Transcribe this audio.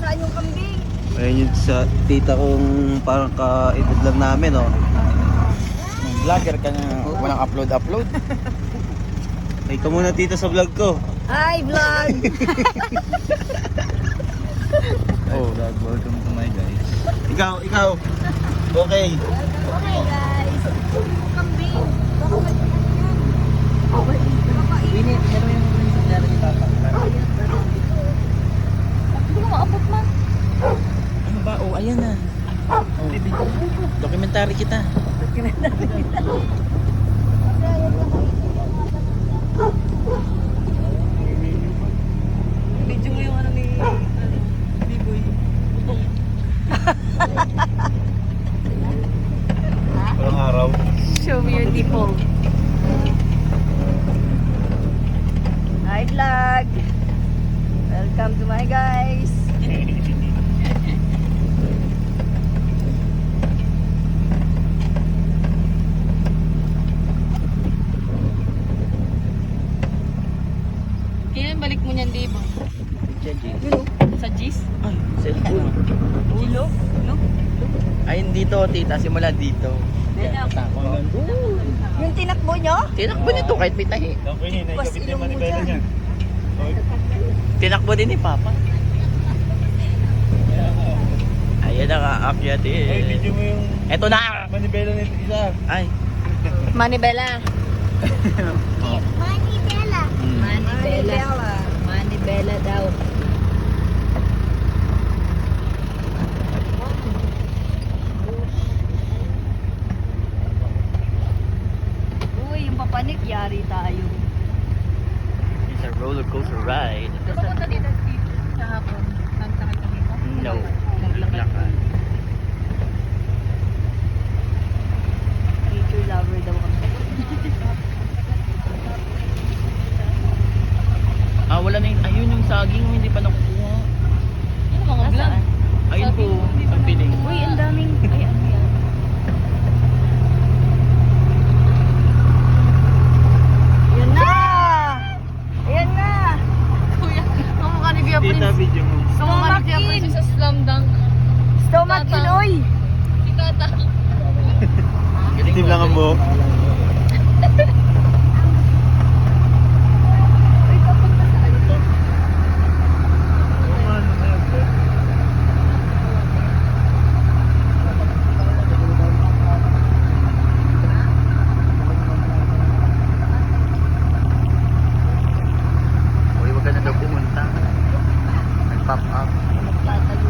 Nasaan yung kambing? Ayun yung sa tita kong parang ka-edad lang namin, oh. Vlogger ka na, walang upload. Ay, ka muna tita sa vlog ko. Hi, vlog! Oh, vlog, welcome to my guys. Ikaw. Okay. Okay, guys. Yung kambing. Baka maliit yan. Init, pero yung sa ni Papa. Hindi ko maabot man. Ano ba? Oh, ayan na. Oh, documentary kita. Medyo mo yung ano ni B-boy. Walang araw. Show me your nipple. Hi, vlog! Welcome to my guys! Kailan balik mo niyan, Dave? Sa G's? Ay, cellphone. Ulo? No? Ayun dito, tita. Simula dito. Yan. Tapos, Yung tinakbo nyo? tinakbo nito kahit may tahi. Pas ilong mo dyan. Tinakbo din ni Papa. Ayan na nga, akyat eh. Ay, video mo yung Eto na! manibela nito isa. Ay. Manibela. Oh. Manibela. Manibela daw. Uy, yung papanik, yari tayo. It's a roller coaster ride. Papunta dito sa hapon. Nagtakit kami ko? No. Naglakad. Nature lover daw kami. Ah, wala na yun. Ayun yung saging, hindi pa nakukuha. Ano mga vlog? Ayun po, ang piling. Uy, ang daming... Ay, ano yan? Yan na! Ayan na! Kuya, kamukha ni Kuya Tita, Prince. video mo. Kamukha ni Kuya Prince sa Slam Dunk. Stomach Tata. in, oy! Si Tata. Itim lang ang buhok. Uy, papunta sa ano to? Uy, wag ka na daw pumunta. Nag-pop up. Magtatayo